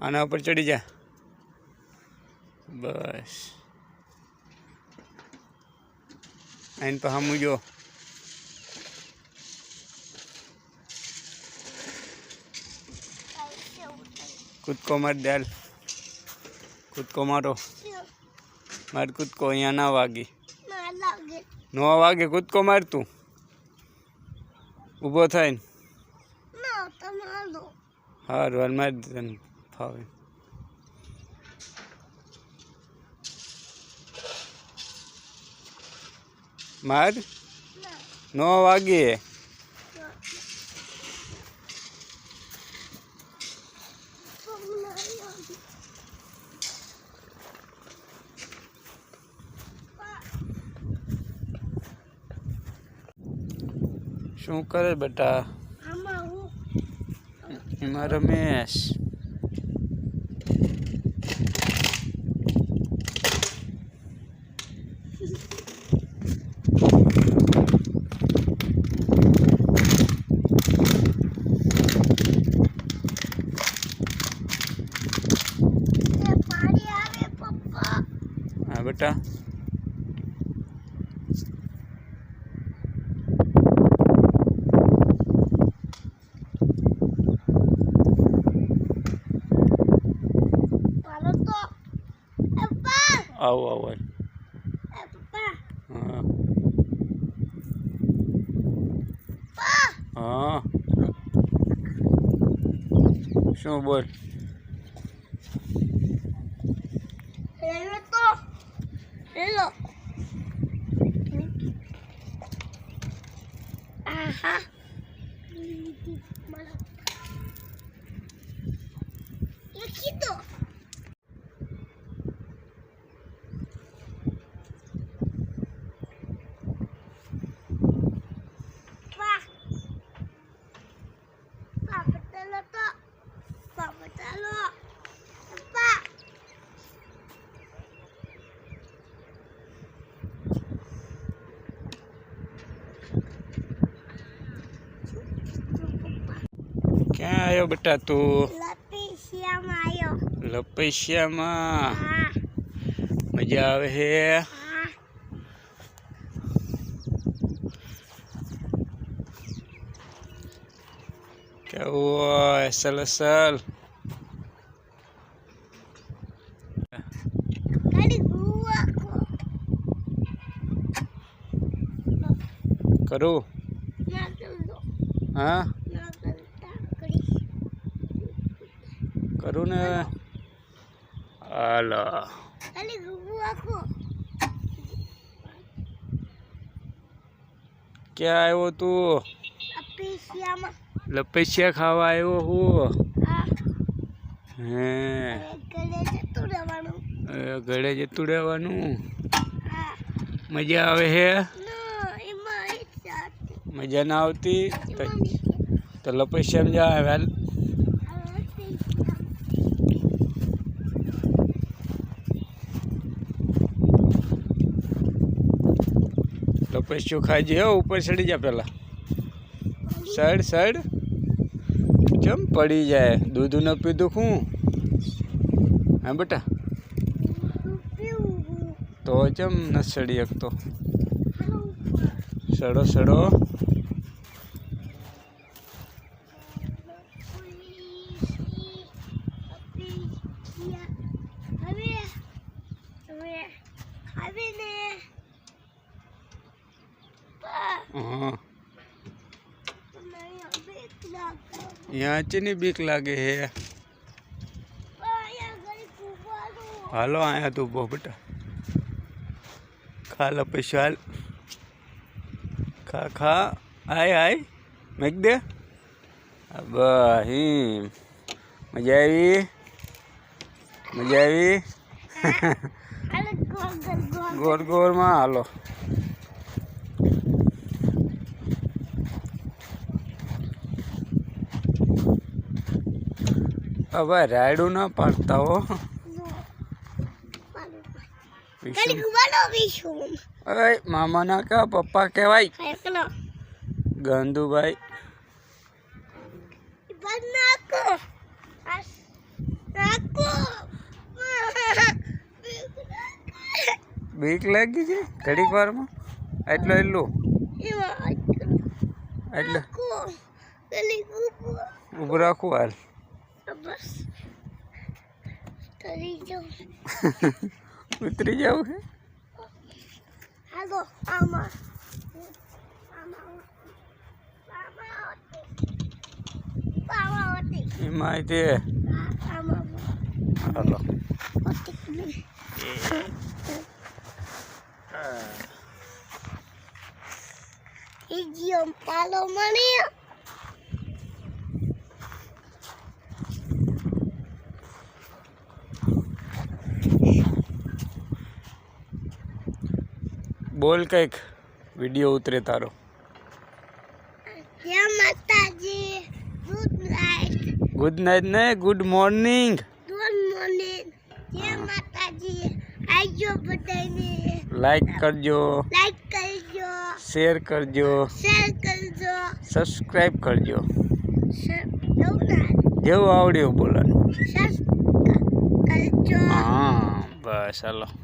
આના ઉપર ચડી જા બસ આઈન પર હમ જો કૂદકો માર દે કૂદકો મારો માર કૂદકો અહીંયા ના વાગી નો વાગે કૂદકો માર તું ઊભો થાય ને સારું હાલ મારી દે તને ફાવે માર નો વાગે શું કરે બેટા એમાં રમેશ હા બેટા આવો આવો હા શું બોલ ક્યાં આવ્યો બેટા તું લપેશિયામાં મજા આવે હે કેવું હોય અસલ અસલ કરું હા કરું ને હાલો ક્યાં આવ્યો તું લપેશિયા ખાવા આવ્યો હું હે ઘરે જતું રહેવાનું મજા આવે હે મજા ના આવતી તો લપેશિયામાં જા હાલ લપેશિયો ખાઈ જાય ઉપર ચડી જા પેલા સાઈડ સાઈડ ચમ પડી જાય દૂધ ન પીધું હું હા બેટા તો ચમ ન સડી શકતો સડો સડો हाँ यहाँ चीनी बीक लागे है हालो आया तू बो बेटा खा लो पेशाल खा खा आए आए मेक दे अब ही मजा आई गोर गोर में हालो अब रायडू ना पड़ता हो अरे मामा ना क्या पप्पा के भाई गंदू भाई બીક લાગી છે ઘડીક વારમાં એટલું એટલે ઊભું રાખવું હાલ ઉતરી જવું છે એમાં તે હાલો પાલો મણી બોલ કઈક વિડીયો ઉતરે તારો જય માતાજી ગુડ નાઇટ ને ગુડ મોર્નિંગ જય માતાજી આવજો બધાને લાઈક કરજો શેર કરજો સબસ્ક્રાઇબ કરજો જેવું આવડ્યું બોલવાનું હા બસ હાલો